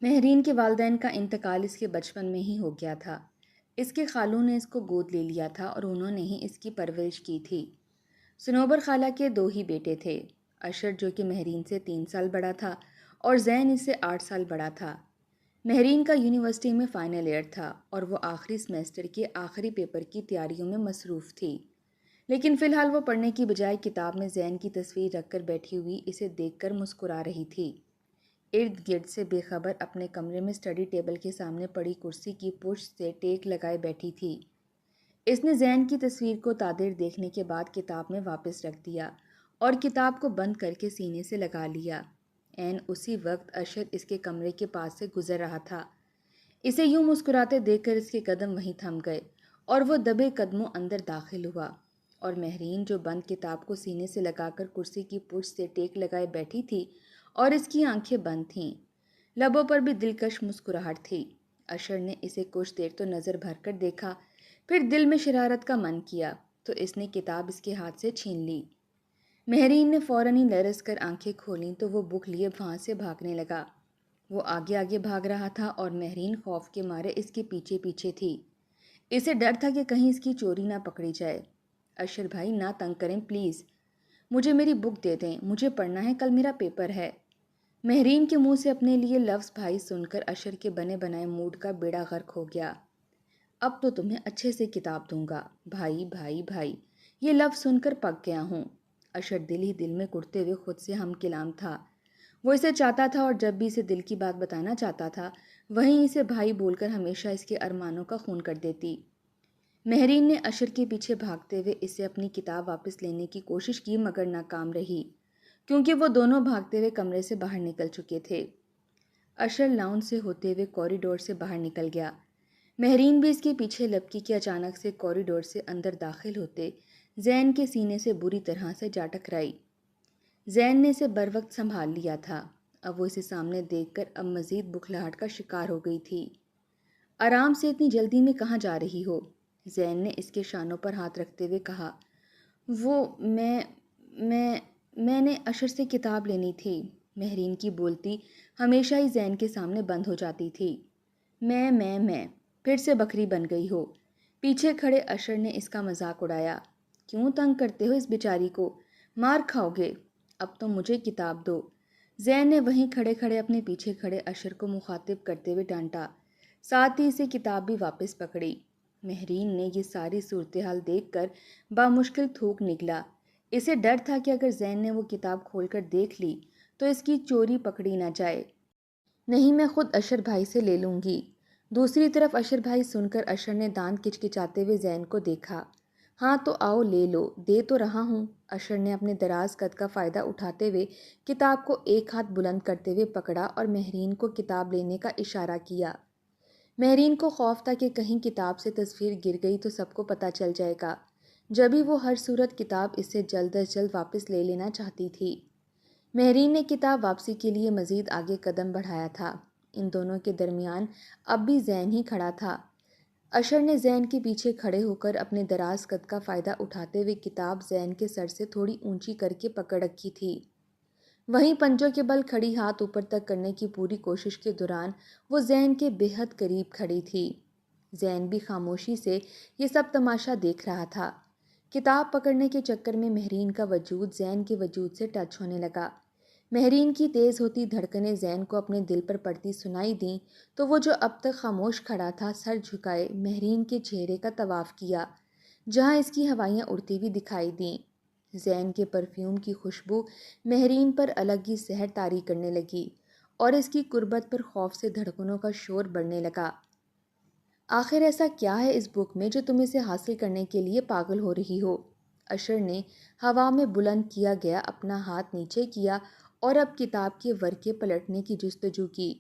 مہرین کے والدین کا انتقال اس کے بچپن میں ہی ہو گیا تھا۔ اس کے خالوں نے اس کو گود لے لیا تھا اور انہوں نے ہی اس کی پرورش کی تھی۔ صنوبر خالہ کے 2 ہی بیٹے تھے، اشر جو کہ مہرین سے 3 سال بڑا تھا اور زین اس سے 8 سال بڑا تھا۔ مہرین کا یونیورسٹی میں فائنل ایئر تھا اور وہ آخری سیمسٹر کے آخری پیپر کی تیاریوں میں مصروف تھی، لیکن فی الحال وہ پڑھنے کی بجائے کتاب میں زین کی تصویر رکھ کر بیٹھی ہوئی اسے دیکھ کر مسکرا رہی تھی۔ ارد گرد سے بے خبر اپنے کمرے میں اسٹڈی ٹیبل کے سامنے پڑی کرسی کی پشت سے ٹیک لگائے بیٹھی تھی۔ اس نے زین کی تصویر کو تادیر دیکھنے کے بعد کتاب میں واپس رکھ دیا اور کتاب کو بند کر کے سینے سے لگا لیا۔ عین اسی وقت اشر اس کے کمرے کے پاس سے گزر رہا تھا۔ اسے یوں مسکراتے دیکھ کر اس کے قدم وہیں تھم گئے اور وہ دبے قدموں اندر داخل ہوا، اور مہرین جو بند کتاب کو سینے سے لگا کر کرسی کی پشت سے ٹیک لگائے بیٹھی تھی اور اس کی آنکھیں بند تھیں، لبوں پر بھی دلکش مسکراہٹ تھی۔ اشر نے اسے کچھ دیر تو نظر بھر کر دیکھا، پھر دل میں شرارت کا من کیا تو اس نے کتاب اس کے ہاتھ سے چھین لی۔ مہرین نے فوراً ہی لرز کر آنکھیں کھولیں تو وہ بک لیے وہاں سے بھاگنے لگا۔ وہ آگے آگے بھاگ رہا تھا اور مہرین خوف کے مارے اس کے پیچھے پیچھے تھی۔ اسے ڈر تھا کہ کہیں اس کی چوری نہ پکڑی جائے۔ اشر بھائی نہ تنگ کریں پلیز، مجھے میری بک دے دیں، مجھے پڑھنا ہے، کل میرا پیپر ہے۔ مہرین کے منہ سے اپنے لیے لفظ بھائی سن کر اشر کے بنے بنائے موڈ کا بیڑا غرق ہو گیا۔ اب تو تمہیں اچھے سے کتاب دوں گا، بھائی بھائی بھائی، یہ لفظ سن کر پک گیا ہوں۔ اشر دل ہی دل میں کڑتے ہوئے خود سے ہم کلام تھا۔ وہ اسے چاہتا تھا اور جب بھی اسے دل کی بات بتانا چاہتا تھا وہیں اسے بھائی بول کر ہمیشہ اس کے ارمانوں کا خون کر دیتی۔ مہرین نے اشر کے پیچھے بھاگتے ہوئے اسے اپنی کتاب واپس لینے کی کوشش کی مگر ناکام رہی، کیونکہ وہ دونوں بھاگتے ہوئے کمرے سے باہر نکل چکے تھے۔ اشر لاؤنج سے ہوتے ہوئے کوریڈور سے باہر نکل گیا۔ مہرین بھی اس کے پیچھے لپکی کہ اچانک سے کوریڈور سے اندر داخل ہوتے زین کے سینے سے بری طرح سے جا ٹکرائی۔ زین نے اسے بروقت سنبھال لیا تھا، اب وہ اسے سامنے دیکھ کر اب مزید بکھلاہٹ کا شکار ہو گئی تھی۔ آرام سے، اتنی جلدی میں کہاں جا رہی ہو؟ زین نے اس کے شانوں پر ہاتھ رکھتے ہوئے کہا۔ وہ میں نے اشر سے کتاب لینی تھی۔ مہرین کی بولتی ہمیشہ ہی زین کے سامنے بند ہو جاتی تھی۔ میں پھر سے بکری بن گئی ہو۔ پیچھے کھڑے اشر نے اس کا مذاق اڑایا۔ کیوں تنگ کرتے ہو اس بیچاری کو؟ مار کھاؤ گے، اب تو مجھے کتاب دو۔ زین نے وہیں کھڑے کھڑے اپنے پیچھے کھڑے اشر کو مخاطب کرتے ہوئے ڈانٹا، ساتھ ہی اسے کتاب بھی واپس پکڑی۔ مہرین نے یہ ساری صورتحال دیکھ کر بامشکل تھوک نکلا۔ اسے ڈر تھا کہ اگر زین نے وہ کتاب کھول کر دیکھ لی تو اس کی چوری پکڑی نہ جائے۔ نہیں، میں خود اشر بھائی سے لے لوں گی۔ دوسری طرف اشر بھائی سن کر اشر نے دانت کچکچاتے ہوئے زین کو دیکھا۔ ہاں تو آؤ لے لو، دے تو رہا ہوں۔ اشر نے اپنے دراز قد کا فائدہ اٹھاتے ہوئے کتاب کو ایک ہاتھ بلند کرتے ہوئے پکڑا اور مہرین کو کتاب لینے کا اشارہ کیا۔ مہرین کو خوف تھا کہ کہیں کتاب سے تصویر گر گئی تو سب کو پتہ چل جائے گا، جبھی وہ ہر صورت کتاب اس سے جلد از جلد واپس لے لینا چاہتی تھی۔ مہرین نے کتاب واپسی کے لیے مزید آگے قدم بڑھایا تھا۔ ان دونوں کے درمیان اب بھی زین ہی کھڑا تھا۔ اشر نے زین کے پیچھے کھڑے ہو کر اپنے دراز قد کا فائدہ اٹھاتے ہوئے کتاب زین کے سر سے تھوڑی اونچی کر کے پکڑ رکھی تھی۔ وہیں پنجوں کے بل کھڑی ہاتھ اوپر تک کرنے کی پوری کوشش کے دوران وہ زین کے بے حد قریب کھڑی تھی۔ زین بھی خاموشی سے یہ سب تماشا دیکھ رہا تھا۔ کتاب پکڑنے کے چکر میں مہرین کا وجود زین کے وجود سے ٹچ ہونے لگا۔ مہرین کی تیز ہوتی دھڑکنیں زین کو اپنے دل پر پڑتی سنائی دیں تو وہ جو اب تک خاموش کھڑا تھا سر جھکائے مہرین کے چہرے کا طواف کیا، جہاں اس کی ہوائیاں اڑتی ہوئی دکھائی دیں۔ زین کے پرفیوم کی خوشبو مہرین پر الگ ہی سحر طاری کرنے لگی اور اس کی قربت پر خوف سے دھڑکنوں کا شور بڑھنے لگا۔ آخر ایسا کیا ہے اس بک میں جو تم اسے حاصل کرنے کے لیے پاگل ہو رہی ہو؟ اشر نے ہوا میں بلند کیا گیا اپنا ہاتھ نیچے کیا اور اب کتاب کے ورقے پلٹنے کی جستجو کی۔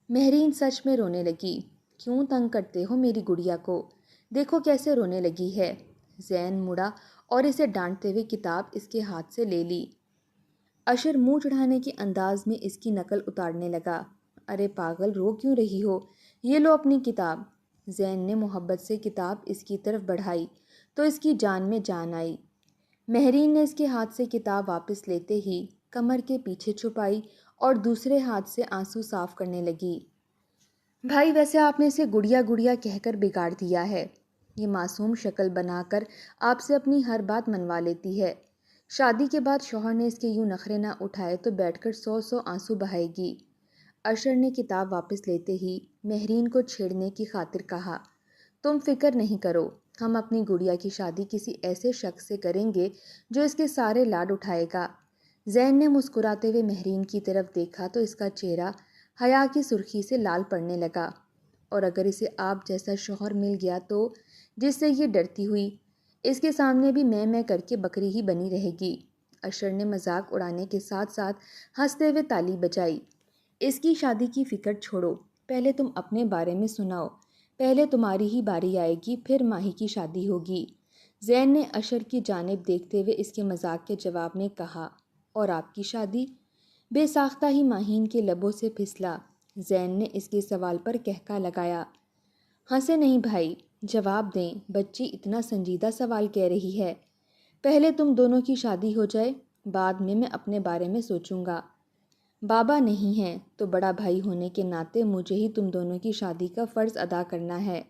مہرین سچ میں رونے لگی۔ کیوں تنگ کرتے ہو میری گڑیا کو؟ دیکھو کیسے رونے لگی ہے۔ زین مڑا اور اسے ڈانٹتے ہوئے کتاب اس کے ہاتھ سے لے لی۔ اشر منہ چڑھانے کے انداز میں اس کی نقل اتارنے لگا۔ ارے پاگل، رو کیوں رہی ہو؟ یہ لو اپنی کتاب۔ زین نے محبت سے کتاب اس کی طرف بڑھائی تو اس کی جان میں جان آئی۔ مہرین نے اس کے ہاتھ سے کتاب واپس لیتے ہی کمر کے پیچھے چھپائی اور دوسرے ہاتھ سے آنسو صاف کرنے لگی۔ بھائی ویسے آپ نے اسے گڑیا گڑیا کہہ کر بگاڑ دیا ہے۔ یہ معصوم شکل بنا کر آپ سے اپنی ہر بات منوا لیتی ہے۔ شادی کے بعد شوہر نے اس کے یوں نخرے نہ اٹھائے تو بیٹھ کر 100 آنسو بہائے گی۔ اشر نے کتاب واپس لیتے ہی مہرین کو چھیڑنے کی خاطر کہا، تم فکر نہیں کرو، ہم اپنی گڑیا کی شادی کسی ایسے شخص سے کریں گے جو اس کے سارے لاڈ اٹھائے گا۔ زین نے مسکراتے ہوئے مہرین کی طرف دیکھا تو اس کا چہرہ حیا کی سرخی سے لال پڑنے لگا۔ اور اگر اسے آپ جیسا شوہر مل گیا تو، جس سے یہ ڈرتی ہوئی، اس کے سامنے بھی میں کر کے بکری ہی بنی رہے گی۔ اشر نے مذاق اڑانے کے ساتھ ساتھ ہنستے ہوئے تالی بجائی۔ اس کی شادی کی فکر چھوڑو، پہلے تم اپنے بارے میں سناؤ، پہلے تمہاری ہی باری آئے گی، پھر ماہی کی شادی ہوگی۔ زین نے اشر کی جانب دیکھتے ہوئے اس کے مذاق کے جواب میں کہا، اور آپ کی شادی؟ بے ساختہ ہی ماہین کے لبوں سے پھسلا۔ زین نے اس کے سوال پر کہکا لگایا۔ ہنسے نہیں بھائی، جواب دیں، بچی اتنا سنجیدہ سوال کہہ رہی ہے۔ پہلے تم دونوں کی شادی ہو جائے، بعد میں اپنے بارے میں سوچوں گا۔ بابا نہیں ہیں تو بڑا بھائی ہونے کے ناطے مجھے ہی تم دونوں کی شادی کا فرض ادا کرنا ہے۔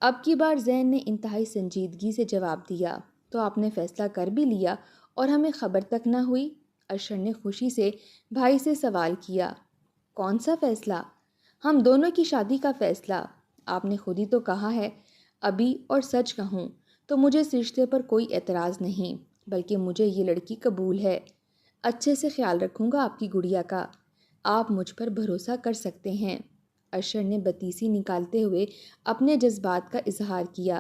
اب کی بار زین نے انتہائی سنجیدگی سے جواب دیا، تو آپ نے فیصلہ کر بھی لیا اور ہمیں خبر تک نہ ہوئی؟ اشر نے خوشی سے بھائی سے سوال کیا۔ کون سا فیصلہ؟ ہم دونوں کی شادی کا فیصلہ۔ آپ نے خود ہی تو کہا ہے۔ ابھی اور سچ کہوں تو مجھے اس رشتے پر کوئی اعتراض نہیں، بلکہ مجھے یہ لڑکی قبول ہے۔ اچھے سے خیال رکھوں گا آپ کی گڑیا کا، آپ مجھ پر بھروسہ کر سکتے ہیں۔ اشر نے بتیسی نکالتے ہوئے اپنے جذبات کا اظہار کیا۔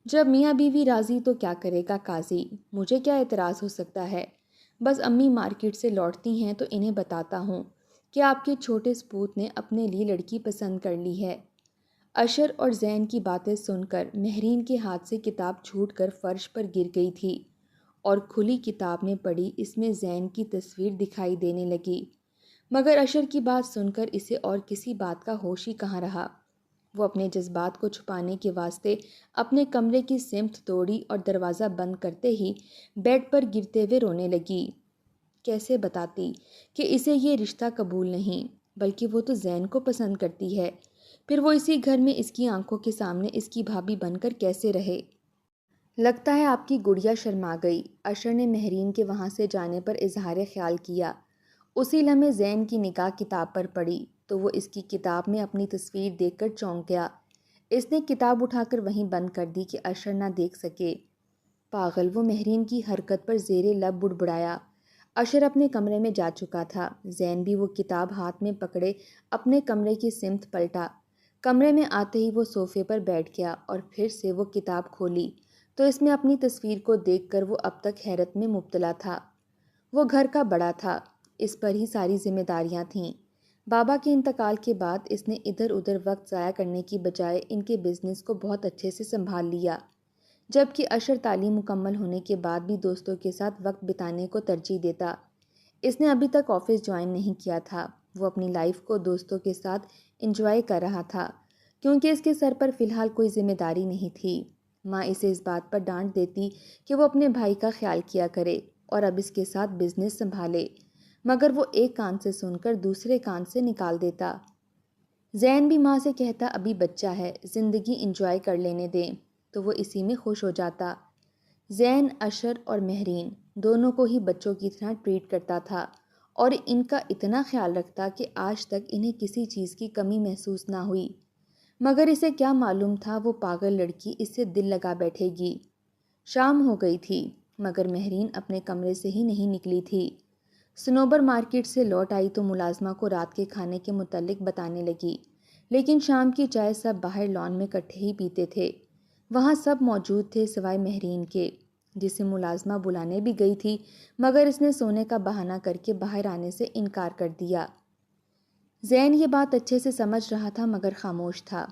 جب میاں بیوی راضی تو کیا کرے گا قاضی، مجھے کیا اعتراض ہو سکتا ہے؟ بس امی مارکیٹ سے لوٹتی ہیں تو انہیں بتاتا ہوں کہ آپ کے چھوٹے سپوت نے اپنے لیے لڑکی پسند کر لی ہے۔ اشر اور زین کی باتیں سن کر مہرین کے ہاتھ سے کتاب چھوٹ کر فرش پر گر گئی تھی، اور کھلی کتاب میں پڑھی اس میں زین کی تصویر دکھائی دینے لگی۔ مگر اشر کی بات سن کر اسے اور کسی بات کا ہوش ہی کہاں رہا۔ وہ اپنے جذبات کو چھپانے کے واسطے اپنے کمرے کی سمت دوڑی اور دروازہ بند کرتے ہی بیڈ پر گرتے ہوئے رونے لگی۔ کیسے بتاتی کہ اسے یہ رشتہ قبول نہیں، بلکہ وہ تو زین کو پسند کرتی ہے، پھر وہ اسی گھر میں اس کی آنکھوں کے سامنے اس کی بھابھی بن کر کیسے رہے؟ لگتا ہے آپ کی گڑیا شرما گئی، اشر نے مہرین کے وہاں سے جانے پر اظہار خیال کیا۔ اسی لمحے زین کی نگاہ کتاب پر پڑی تو وہ اس کی کتاب میں اپنی تصویر دیکھ کر چونک گیا۔ اس نے کتاب اٹھا کر وہیں بند کر دی کہ اشر نہ دیکھ سکے۔ پاگل، وہ مہرین کی حرکت پر زیر لب بڑبڑایا۔ اشر اپنے کمرے میں جا چکا تھا۔ زین بھی وہ کتاب ہاتھ میں پکڑے اپنے کمرے کی سمت پلٹا۔ کمرے میں آتے ہی وہ صوفے پر بیٹھ گیا اور پھر سے وہ کتاب کھولی تو اس میں اپنی تصویر کو دیکھ کر وہ اب تک حیرت میں مبتلا تھا۔ وہ گھر کا بڑا تھا، اس پر ہی ساری ذمہ داریاں تھیں۔ بابا کے انتقال کے بعد اس نے ادھر ادھر وقت ضائع کرنے کی بجائے ان کے بزنس کو بہت اچھے سے سنبھال لیا، جبکہ اشر تعلیم مکمل ہونے کے بعد بھی دوستوں کے ساتھ وقت بتانے کو ترجیح دیتا۔ اس نے ابھی تک آفس جوائن نہیں کیا تھا، وہ اپنی لائف کو دوستوں کے ساتھ انجوائے کر رہا تھا، کیونکہ اس کے سر پر فی الحال کوئی ذمہ داری نہیں تھی۔ ماں اسے اس بات پر ڈانٹ دیتی کہ وہ اپنے بھائی کا خیال کیا کرے اور اب اس کے ساتھ بزنس سنبھالے، مگر وہ ایک کان سے سن کر دوسرے کان سے نکال دیتا۔ زین بھی ماں سے کہتا ابھی بچہ ہے، زندگی انجوائے کر لینے دیں، تو وہ اسی میں خوش ہو جاتا۔ زین اشر اور مہرین دونوں کو ہی بچوں کی طرح ٹریٹ کرتا تھا اور ان کا اتنا خیال رکھتا کہ آج تک انہیں کسی چیز کی کمی محسوس نہ ہوئی، مگر اسے کیا معلوم تھا وہ پاگل لڑکی اس سے دل لگا بیٹھے گی۔ شام ہو گئی تھی مگر مہرین اپنے کمرے سے ہی نہیں نکلی تھی۔ صنوبر مارکیٹ سے لوٹ آئی تو ملازمہ کو رات کے کھانے کے متعلق بتانے لگی، لیکن شام کی چائے سب باہر لان میں کٹھے ہی پیتے تھے۔ وہاں سب موجود تھے سوائے مہرین کے، جسے ملازمہ بلانے بھی گئی تھی مگر اس نے سونے کا بہانہ کر کے باہر آنے سے انکار کر دیا۔ زین یہ بات اچھے سے سمجھ رہا تھا مگر خاموش تھا۔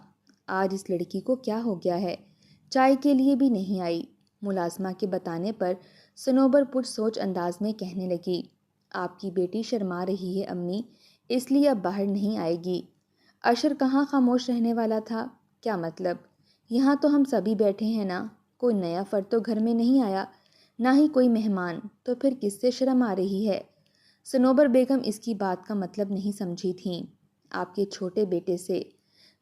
آج اس لڑکی کو کیا ہو گیا ہے، چائے کے لیے بھی نہیں آئی۔ ملازمہ کے بتانے پر صنوبر پُر سوچ انداز میں کہنے لگی، آپ کی بیٹی شرما رہی ہے امی، اس لیے اب باہر نہیں آئے گی۔ اشر کہاں خاموش رہنے والا تھا؟ کیا مطلب؟ یہاں تو ہم سبھی بیٹھے ہیں نا، کوئی نیا فرد تو گھر میں نہیں آیا، نہ ہی کوئی مہمان، تو پھر کس سے شرم آ رہی ہے؟ صنوبر بیگم اس کی بات کا مطلب نہیں سمجھی تھیں۔ آپ کے چھوٹے بیٹے سے۔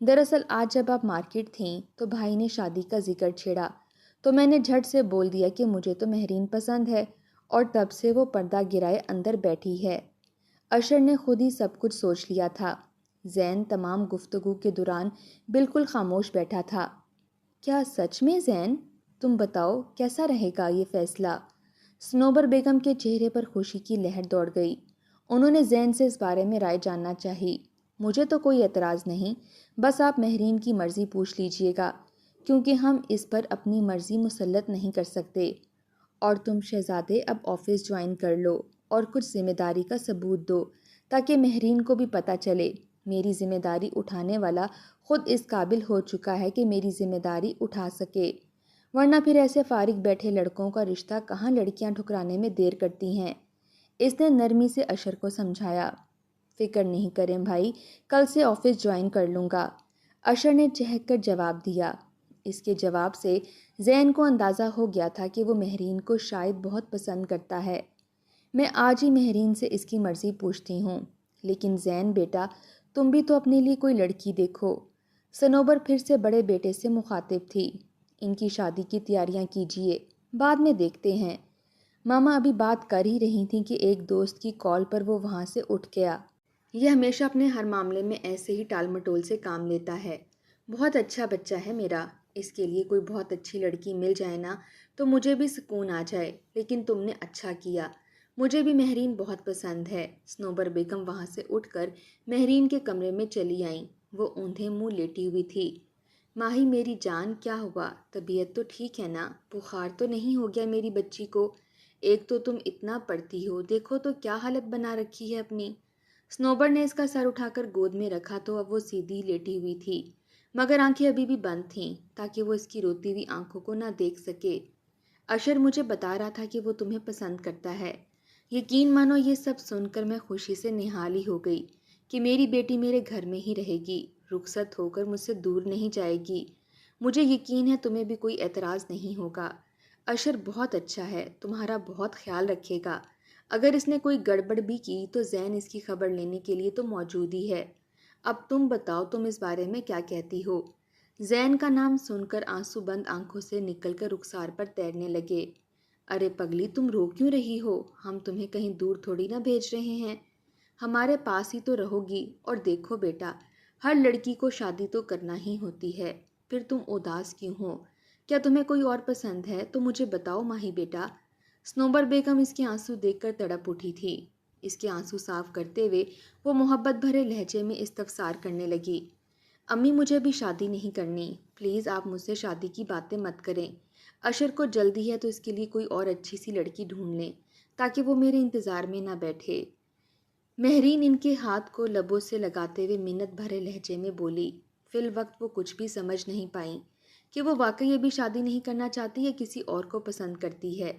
دراصل آج جب آپ مارکیٹ تھیں تو بھائی نے شادی کا ذکر چھیڑا تو میں نے جھٹ سے بول دیا کہ مجھے تو مہرین پسند ہے، اور تب سے وہ پردہ گرائے اندر بیٹھی ہے۔ اشر نے خود ہی سب کچھ سوچ لیا تھا۔ زین تمام گفتگو کے دوران بالکل خاموش بیٹھا تھا۔ کیا سچ میں زین؟ تم بتاؤ کیسا رہے گا یہ فیصلہ؟ صنوبر بیگم کے چہرے پر خوشی کی لہر دوڑ گئی۔ انہوں نے زین سے اس بارے میں رائے جاننا چاہی۔ مجھے تو کوئی اعتراض نہیں، بس آپ مہرین کی مرضی پوچھ لیجئے گا، کیونکہ ہم اس پر اپنی مرضی مسلط نہیں کر سکتے۔ اور تم شہزادے اب آفس جوائن کر لو اور کچھ ذمہ داری کا ثبوت دو، تاکہ مہرین کو بھی پتہ چلے میری ذمہ داری اٹھانے والا خود اس قابل ہو چکا ہے کہ میری ذمہ داری اٹھا سکے، ورنہ پھر ایسے فارغ بیٹھے لڑکوں کا رشتہ کہاں لڑکیاں ٹھکرانے میں دیر کرتی ہیں۔ اس نے نرمی سے اشر کو سمجھایا۔ فکر نہیں کریں بھائی، کل سے آفس جوائن کر لوں گا، اشر نے چہک کر جواب دیا۔ اس کے جواب سے زین کو اندازہ ہو گیا تھا کہ وہ مہرین کو شاید بہت پسند کرتا ہے۔ میں آج ہی مہرین سے اس کی مرضی پوچھتی ہوں، لیکن زین بیٹا تم بھی تو اپنے لیے کوئی لڑکی دیکھو۔ صنوبر پھر سے بڑے بیٹے سے مخاطب تھی۔ ان کی شادی کی تیاریاں کیجیے، بعد میں دیکھتے ہیں۔ ماما ابھی بات کر ہی رہی تھیں کہ ایک دوست کی کال پر وہ وہاں سے اٹھ گیا۔ یہ ہمیشہ اپنے ہر معاملے میں ایسے ہی ٹال مٹول سے کام لیتا ہے۔ بہت اچھا بچہ ہے میرا، اس کے لیے کوئی بہت اچھی لڑکی مل جائے نا تو مجھے بھی سکون آ جائے، لیکن تم نے اچھا کیا، مجھے بھی مہرین بہت پسند ہے۔ صنوبر بیگم وہاں سے اٹھ کر مہرین کے کمرے میں چلی آئیں۔ وہ اوندھے منہ لیٹی ہوئی تھی۔ ماہی میری جان، کیا ہوا؟ طبیعت تو ٹھیک ہے نا؟ بخار تو نہیں ہو گیا میری بچی کو؟ ایک تو تم اتنا پڑھتی ہو، دیکھو تو کیا حالت بنا رکھی ہے اپنی۔ صنوبر نے اس کا سر اٹھا کر گود میں رکھا تو اب وہ سیدھی لیٹی ہوئی تھی، مگر آنکھیں ابھی بھی بند تھیں تاکہ وہ اس کی روتی ہوئی آنکھوں کو نہ دیکھ سکے۔ اشر مجھے بتا رہا تھا کہ وہ تمہیں پسند کرتا ہے۔ یقین مانو یہ سب سن کر میں خوشی سے نہالی ہو گئی کہ میری بیٹی میرے گھر میں ہی رہے گی، رخصت ہو کر مجھ سے دور نہیں جائے گی۔ مجھے یقین ہے تمہیں بھی کوئی اعتراض نہیں ہوگا۔ اشر بہت اچھا ہے، تمہارا بہت خیال رکھے گا۔ اگر اس نے کوئی گڑبڑ بھی کی تو زین اس کی خبر لینے کے لیے تو موجود ہی ہے۔ اب تم بتاؤ تم اس بارے میں کیا کہتی ہو؟ زین کا نام سن کر آنسو بند آنکھوں سے نکل کر رخسار پر تیرنے لگے۔ ارے پگلی تم رو کیوں رہی ہو؟ ہم تمہیں کہیں دور تھوڑی نہ بھیج رہے ہیں، ہمارے پاس ہی تو رہو گی۔ اور دیکھو بیٹا، ہر لڑکی کو شادی تو کرنا ہی ہوتی ہے، پھر تم اداس کیوں ہو؟ کیا تمہیں کوئی اور پسند ہے تو مجھے بتاؤ ماہی بیٹا۔ صنوبر بیگم اس کے آنسو دیکھ کر تڑپ اٹھی تھی۔ اس کے آنسو صاف کرتے ہوئے وہ محبت بھرے لہجے میں استفسار کرنے لگی۔ امی مجھے بھی شادی نہیں کرنی، پلیز آپ مجھ سے شادی کی باتیں مت کریں۔ اشر کو جلدی ہے تو اس کے لیے کوئی اور اچھی سی لڑکی ڈھونڈ لیں تاکہ وہ میرے انتظار میں نہ بیٹھے۔ مہرین ان کے ہاتھ کو لبوں سے لگاتے ہوئے منت بھرے لہجے میں بولی۔ فی الوقت وہ کچھ بھی سمجھ نہیں پائیں کہ وہ واقعی ابھی شادی نہیں کرنا چاہتی یا کسی اور کو پسند کرتی ہے۔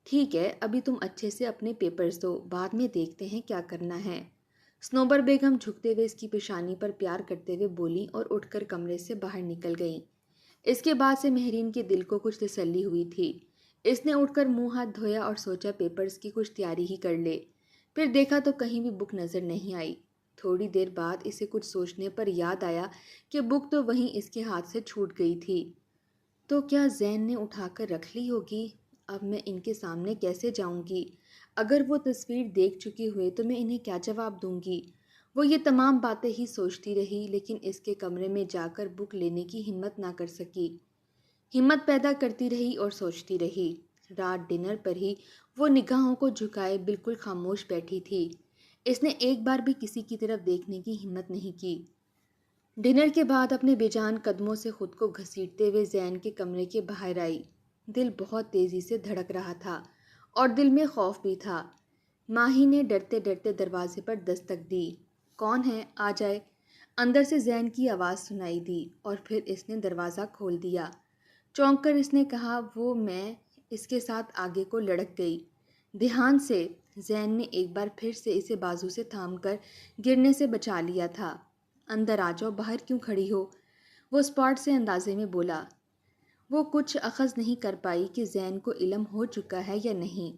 ٹھیک ہے، ابھی تم اچھے سے اپنے پیپرز دو، بعد میں دیکھتے ہیں کیا کرنا ہے۔ صنوبر بیگم جھکتے ہوئے اس کی پیشانی پر پیار کرتے ہوئے بولی اور اٹھ کر کمرے سے باہر نکل گئیں۔ اس کے بعد سے مہرین کے دل کو کچھ تسلی ہوئی تھی۔ اس نے اٹھ کر منہ ہاتھ دھویا اور سوچا پیپرز کی کچھ تیاری ہی کر لے۔ پھر دیکھا تو کہیں بھی بک نظر نہیں آئی۔ تھوڑی دیر بعد اسے کچھ سوچنے پر یاد آیا کہ بک تو وہیں اس کے ہاتھ سے چھوٹ گئی تھی۔ تو کیا زین نے اٹھا کر رکھ لی ہوگی؟ اب میں ان کے سامنے کیسے جاؤں گی؟ اگر وہ تصویر دیکھ چکے ہوئے تو میں انہیں کیا جواب دوں گی؟ وہ یہ تمام باتیں ہی سوچتی رہی، لیکن اس کے کمرے میں جا کر بک لینے کی ہمت نہ کر سکی۔ ہمت پیدا کرتی رہی اور سوچتی رہی۔ رات ڈنر پر ہی وہ نگاہوں کو جھکائے بالکل خاموش بیٹھی تھی۔ اس نے ایک بار بھی کسی کی طرف دیکھنے کی ہمت نہیں کی۔ ڈنر کے بعد اپنے بے جان قدموں سے خود کو گھسیٹتے ہوئے زین کے کمرے کے باہر آئی۔ دل بہت تیزی سے دھڑک رہا تھا اور دل میں خوف بھی تھا۔ ماہی نے ڈرتے ڈرتے دروازے پر دستک دی۔ کون ہے؟ آ جائے۔ اندر سے زین کی آواز سنائی دی اور پھر اس نے دروازہ کھول دیا۔ چونک کر اس نے کہا، وہ میں اس کے ساتھ آگے کو لڑک گئی۔ دھیان سے۔ زین نے ایک بار پھر سے اسے بازو سے تھام کر گرنے سے بچا لیا تھا۔ اندر آ جاؤ، باہر کیوں کھڑی ہو؟ وہ اسپاٹ سے اندازے میں بولا۔ وہ کچھ اخذ نہیں کر پائی کہ زین کو علم ہو چکا ہے یا نہیں۔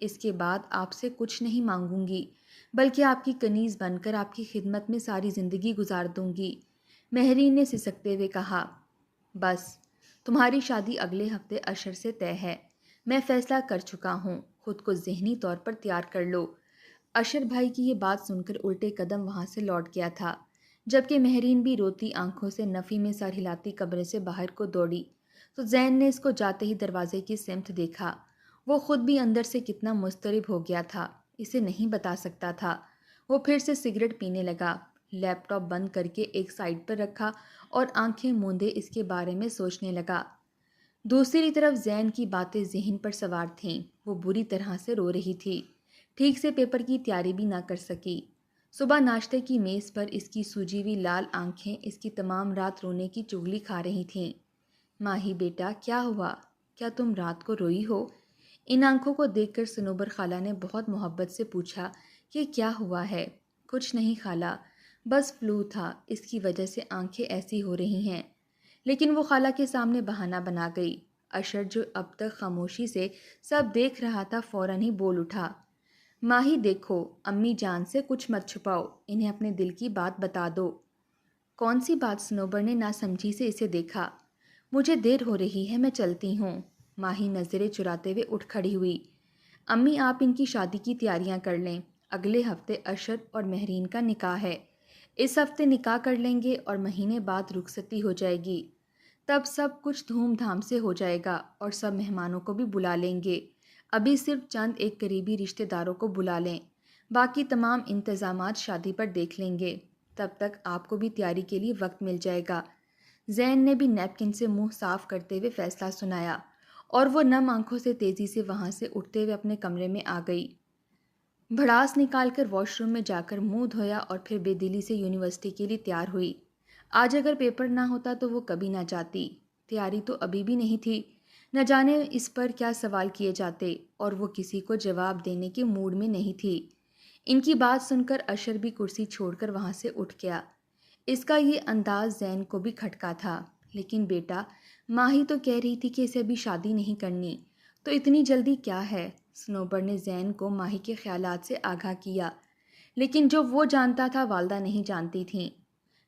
اس کے بعد آپ سے کچھ نہیں مانگوں گی، بلکہ آپ کی کنیز بن کر آپ کی خدمت میں ساری زندگی گزار دوں گی۔ مہرین نے سسکتے ہوئے کہا، بس، تمہاری شادی اگلے ہفتے اشر سے طے ہے۔ میں فیصلہ کر چکا ہوں، خود کو ذہنی طور پر تیار کر لو۔ اشر بھائی کی یہ بات سن کر الٹے قدم وہاں سے لوٹ گیا تھا، جبکہ مہرین بھی روتی آنکھوں سے نفی میں سر ہلاتی کمرے سے باہر کو دوڑی تو زین نے اس کو جاتے ہی دروازے کی سمت دیکھا۔ وہ خود بھی اندر سے کتنا مضطرب ہو گیا تھا، اسے نہیں بتا سکتا تھا۔ وہ پھر سے سگریٹ پینے لگا، لیپ ٹاپ بند کر کے ایک سائڈ پر رکھا اور آنکھیں موندے اس کے بارے میں سوچنے لگا۔ دوسری طرف زین کی باتیں ذہن پر سوار تھیں، وہ بری طرح سے رو رہی تھی، ٹھیک سے پیپر کی تیاری بھی نہ کر سکی۔ صبح ناشتے کی میز پر اس کی سوجی ہوئی لال آنکھیں اس کی تمام رات رونے کی چغلی کھا رہی تھیں۔ ماہی بیٹا، کیا ہوا؟ کیا تم رات کو روئی ہو؟ ان آنکھوں کو دیکھ کر صنوبر خالہ نے بہت محبت سے پوچھا کہ کیا ہوا ہے؟ کچھ نہیں خالہ، بس فلو تھا، اس کی وجہ سے آنکھیں ایسی ہو رہی ہیں۔ لیکن وہ خالہ کے سامنے بہانہ بنا گئی۔ اشر جو اب تک خاموشی سے سب دیکھ رہا تھا فوراً ہی بول اٹھا، ماہی دیکھو، امی جان سے کچھ مت چھپاؤ، انہیں اپنے دل کی بات بتا دو۔ کون سی بات؟ صنوبر نے ناسمجھی سے اسے دیکھا۔ مجھے دیر ہو رہی ہے، میں چلتی ہوں۔ ماہی نظریں چراتے ہوئے اٹھ کھڑی ہوئی۔ امی، آپ ان کی شادی کی تیاریاں کر لیں، اگلے ہفتے اشر اور مہرین کا نکاح ہے۔ اس ہفتے نکاح کر لیں گے اور مہینے بعد رخصتی ہو جائے گی، تب سب کچھ دھوم دھام سے ہو جائے گا اور سب مہمانوں کو بھی بلا لیں گے۔ ابھی صرف چند ایک قریبی رشتہ داروں کو بلا لیں، باقی تمام انتظامات شادی پر دیکھ لیں گے، تب تک آپ کو بھی تیاری کے لیے وقت مل جائے گا۔ زین نے بھی نیپکن سے منہ صاف کرتے ہوئے فیصلہ سنایا اور وہ نم آنکھوں سے تیزی سے وہاں سے اٹھتے ہوئے اپنے کمرے میں آ گئی۔ بھڑاس نکال کر واش روم میں جا کر منہ دھویا اور پھر بے دلی سے یونیورسٹی کے لیے تیار ہوئی۔ آج اگر پیپر نہ ہوتا تو وہ کبھی نہ جاتی، تیاری تو ابھی بھی نہیں تھی، نہ جانے اس پر کیا سوال کیے جاتے، اور وہ کسی کو جواب دینے کے موڈ میں نہیں تھی۔ ان کی بات سن کر اشر بھی کرسی چھوڑ کر وہاں سے اٹھ گیا۔ اس کا یہ انداز زین کو بھی کھٹکا تھا۔ لیکن بیٹا، ماہی تو کہہ رہی تھی کہ اسے ابھی شادی نہیں کرنی، تو اتنی جلدی کیا ہے؟ صنوبر نے زین کو ماہی کے خیالات سے آگاہ کیا، لیکن جو وہ جانتا تھا والدہ نہیں جانتی تھیں۔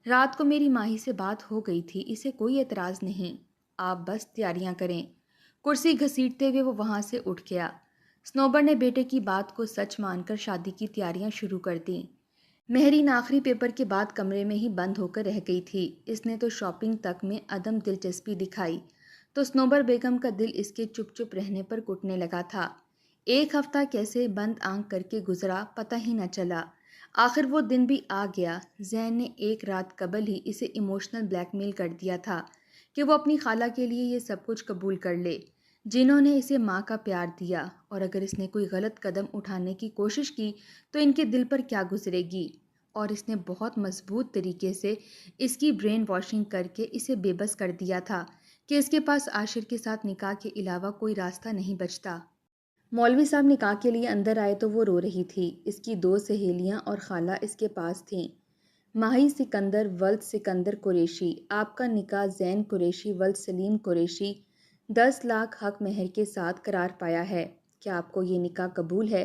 رات کو میری ماہی سے بات ہو گئی تھی، اسے کوئی اعتراض نہیں، آپ بس تیاریاں کریں۔ کرسی گھسیٹتے ہوئے وہ وہاں سے اٹھ گیا۔ صنوبر نے بیٹے کی بات کو سچ مان کر شادی کی تیاریاں شروع کر دیں۔ مہرین آخری پیپر کے بعد کمرے میں ہی بند ہو کر رہ گئی تھی۔ اس نے تو شاپنگ تک میں عدم دلچسپی دکھائی، تو صنوبر بیگم کا دل اس کے چپ چپ رہنے پر کٹنے لگا تھا۔ ایک ہفتہ کیسے بند آنکھ کر کے گزرا پتہ ہی نہ چلا۔ آخر وہ دن بھی آ گیا۔ زین نے ایک رات قبل ہی اسے ایموشنل بلیک میل کر دیا تھا کہ وہ اپنی خالہ کے لیے یہ سب کچھ قبول کر لے، جنہوں نے اسے ماں کا پیار دیا، اور اگر اس نے کوئی غلط قدم اٹھانے کی کوشش کی تو ان کے دل پر کیا گزرے گی۔ اور اس نے بہت مضبوط طریقے سے اس کی برین واشنگ کر کے اسے بے بس کر دیا تھا کہ اس کے پاس عاشر کے ساتھ نکاح کے علاوہ کوئی راستہ نہیں بچتا۔ مولوی صاحب نکاح کے لیے اندر آئے تو وہ رو رہی تھی۔ اس کی 2 سہیلیاں اور خالہ اس کے پاس تھیں۔ ماہی سکندر ولد سکندر قریشی، آپ کا نکاح زین قریشی ولد سلیم قریشی 10 لاکھ حق مہر کے ساتھ قرار پایا ہے، کیا آپ کو یہ نکاح قبول ہے؟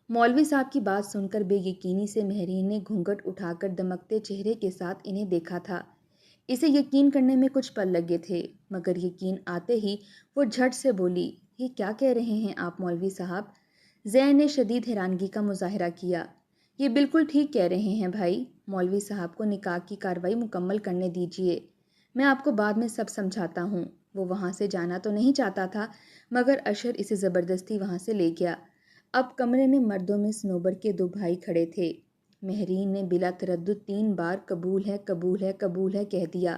مولوی صاحب کی بات سن کر بے یقینی سے مہرین نے گھونگھٹ اٹھا کر دمکتے چہرے کے ساتھ انہیں دیکھا تھا۔ اسے یقین کرنے میں کچھ پل لگے تھے، مگر یقین آتے ہی وہ جھٹ سے بولی، یہ کیا کہہ رہے ہیں آپ مولوی صاحب؟ زین نے شدید حیرانگی کا مظاہرہ کیا۔ یہ بالکل ٹھیک کہہ رہے ہیں بھائی، مولوی صاحب کو نکاح کی کارروائی مکمل کرنے دیجیے، میں آپ کو بعد میں سب سمجھاتا ہوں۔ وہ وہاں سے جانا تو نہیں چاہتا تھا، مگر اشر اسے زبردستی وہاں سے لے گیا۔ اب کمرے میں مردوں میں صنوبر کے 2 بھائی کھڑے تھے۔ مہرین نے بلا تردد 3 بار قبول ہے قبول ہے قبول ہے کہہ دیا۔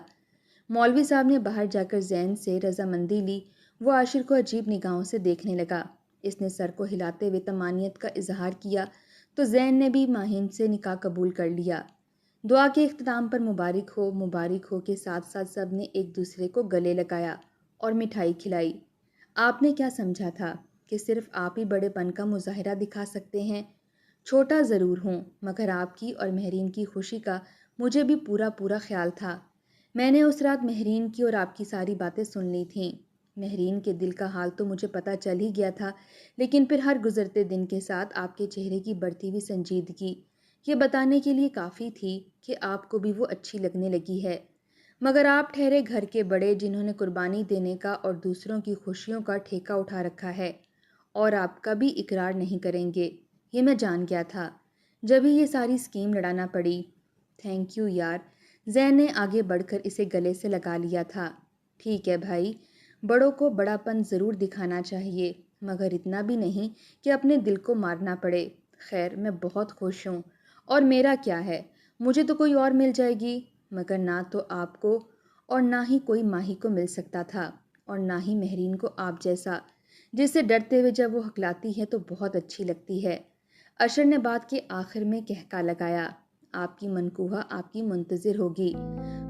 مولوی صاحب نے باہر جا کر زین سے رضامندی لی۔ وہ عاشر کو عجیب نگاہوں سے دیکھنے لگا۔ اس نے سر کو ہلاتے ہوئے طمانینت کا اظہار کیا تو زین نے بھی ماہین سے نکاح قبول کر لیا۔ دعا کے اختتام پر مبارک ہو کے ساتھ ساتھ سب نے ایک دوسرے کو گلے لگایا اور مٹھائی کھلائی۔ آپ نے کیا سمجھا تھا کہ صرف آپ ہی بڑے پن کا مظاہرہ دکھا سکتے ہیں؟ چھوٹا ضرور ہوں، مگر آپ کی اور مہرین کی خوشی کا مجھے بھی پورا خیال تھا۔ میں نے اس رات مہرین کی اور آپ کی ساری باتیں سن لی تھیں۔ مہرین کے دل کا حال تو مجھے پتہ چل ہی گیا تھا، لیکن پھر ہر گزرتے دن کے ساتھ آپ کے چہرے کی بڑھتی ہوئی سنجیدگی یہ بتانے کے لیے کافی تھی کہ آپ کو بھی وہ اچھی لگنے لگی ہے۔ مگر آپ ٹھہرے گھر کے بڑے جنہوں نے قربانی دینے کا اور دوسروں کی خوشیوں کا ٹھیکہ اٹھا رکھا ہے، اور آپ کبھی اقرار نہیں کریں گے، یہ میں جان گیا تھا، جبھی یہ ساری اسکیم لڑانا پڑی۔ تھینک یو یار، زین نے آگے بڑھ کر اسے گلے سے لگا لیا تھا۔ ٹھیک ہے بھائی، بڑوں کو بڑا پن ضرور دکھانا چاہیے، مگر اتنا بھی نہیں کہ اپنے دل کو مارنا پڑے۔ خیر، میں بہت خوش ہوں، اور میرا کیا ہے، مجھے تو کوئی اور مل جائے گی، مگر نہ تو آپ کو اور نہ ہی کوئی ماہی کو مل سکتا تھا، اور نہ ہی مہرین کو آپ جیسا، جس سے ڈرتے ہوئے جب وہ ہکلاتی ہے تو بہت اچھی لگتی ہے۔ اشر نے بات کے آخر میں کہکا لگایا، آپ کی منکوہا آپ کی منتظر ہوگی،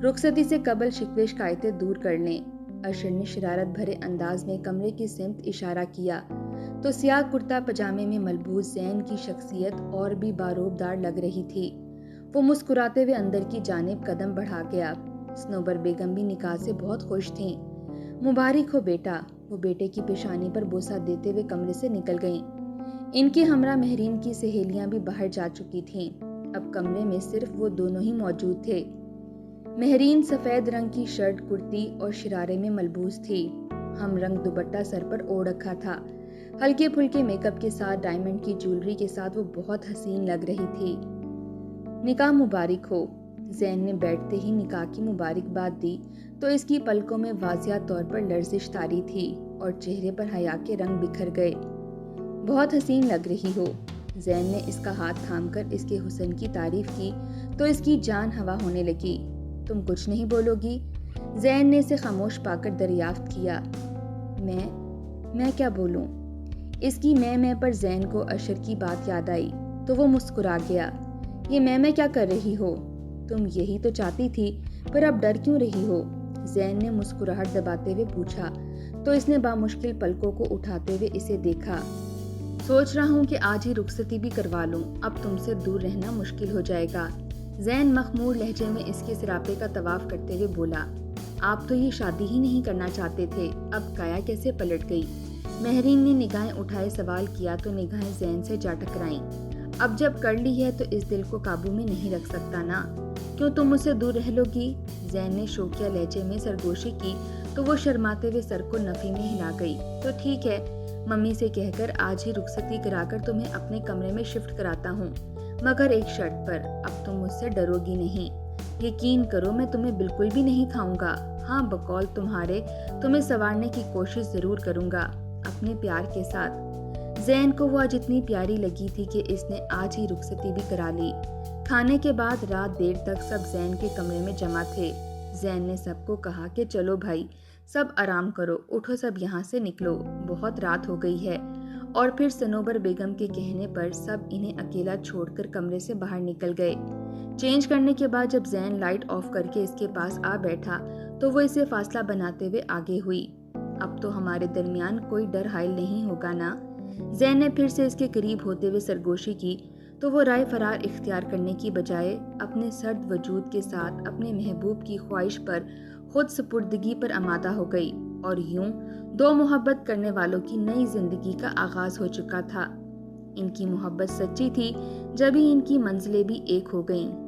رخصتی سے قبل شکوے شکایتیں دور کر لیں۔ اشر نے شرارت بھرے انداز میں کمرے کی سمت اشارہ کیا تو سیاہ کرتا پجامے میں ملبوس زین کی شخصیت اور بھی باروب دار لگ رہی تھی۔ وہ مسکراتے ہوئے اندر کی جانب قدم بڑھا گیا۔ صنوبر بیگم بھی نکاح سے بہت خوش تھیں۔ مبارک ہو بیٹا، وہ بیٹے کی پیشانی پر بوسہ دیتے ہوئے کمرے سے نکل گئیں۔ ان کے ہمراہ مہرین کی سہیلیاں بھی باہر جا چکی تھیں۔ اب کمرے میں صرف وہ دونوں ہی موجود تھے۔ مہرین سفید رنگ کی شرٹ کرتی اور شرارے میں ملبوس تھی۔ ہم رنگ دوپٹہ سر پر اوڑھ رکھا تھا۔ ہلکے پھلکے میک اپ کے ساتھ ڈائمنڈ کی جیولری کے ساتھ وہ بہت حسین لگ رہی تھی۔ نکاح مبارک ہو، زین نے بیٹھتے ہی نکاح کی مبارکباد دی تو اس کی پلکوں میں واضح طور پر لرزش طاری تھی اور چہرے پر حیا کے رنگ بکھر گئے۔ بہت حسین لگ رہی ہو، زین نے اس کا ہاتھ تھام کر اس کے حسن کی تعریف کی تو اس کی جان ہوا ہونے لگی۔ تم کچھ نہیں بولو گی؟ زین نے اسے خاموش پا کر دریافت کیا۔ میں کیا بولوں؟ اس کی میں پر زین کو اشر کی بات یاد آئی تو وہ مسکرا گیا۔ یہ میں کیا کر رہی ہو؟ تم یہی تو چاہتی تھی، پر اب ڈر کیوں رہی ہو؟ زین نے مسکراہٹ دباتے ہوئے پوچھا تو اس نے بامشکل پلکوں کو اٹھاتے ہوئے اسے دیکھا۔ سوچ رہا ہوں کہ آج ہی رخصتی بھی کروا لوں، اب تم سے دور رہنا مشکل ہو جائے گا، زین مخمور لہجے میں اس کے سراپے کا طواف کرتے ہوئے بولا۔ آپ تو یہ شادی ہی نہیں کرنا چاہتے تھے، اب کایا کیسے پلٹ گئی؟ مہرین نے نگاہیں اٹھائے سوال کیا تو نگاہیں زین سے جا ٹکرائیں۔ اب جب کر لی ہے تو اس دل کو قابو میں نہیں رکھ سکتا نا، کیوں تم مجھ سے دور رہ لو گی؟ زین نے شوکیہ لہجے میں سرگوشی کی تو وہ شرماتے ہوئے سر کو نفی میں ہلا گئی۔ تو ٹھیک ہے، ممی سے کہہ کر آج ہی رخصتی کرا کر تمہیں اپنے کمرے میں شفٹ کراتا ہوں، مگر ایک شرط پر، اب تم مجھ سے ڈرو گی نہیں۔ یقین کرو میں تمہیں بالکل بھی نہیں کھاؤں گا، ہاں بقول تمہارے تمہیں سنوارنے کی کوشش ضرور کروں گا، اپنے پیار کے ساتھ۔ زین کو وہ آج اتنی پیاری لگی تھی کہ اس نے آج ہی رخصتی بھی کرا لی۔ کھانے کے بعد رات دیر تک سب زین کے کمرے میں جمع تھے۔ زین نے سب کو کہا کہ چلو بھائی، سب آرام کرو، اٹھو سب یہاں سے نکلو، بہت رات ہو گئی ہے۔ اور پھر صنوبر بیگم کے کہنے پر سب انہیں اکیلا چھوڑ کر کمرے سے باہر نکل گئے۔ چینج کرنے کے بعد جب زین لائٹ آف کر کے اس کے پاس آ بیٹھا تو وہ اسے فاصلہ بناتے ہوئے آگے ہوئی۔ اب تو ہمارے درمیان کوئی ڈر حائل نہیں ہوگا نا؟ زین نے پھر سے اس کے قریب ہوتے ہوئے سرگوشی کی تو وہ رائے فرار اختیار کرنے کی بجائے اپنے سرد وجود کے ساتھ اپنے محبوب کی خواہش پر خود سپردگی پر آمادہ ہو گئی، اور یوں دو محبت کرنے والوں کی نئی زندگی کا آغاز ہو چکا تھا۔ ان کی محبت سچی تھی جبھی ان کی منزلیں بھی ایک ہو گئیں۔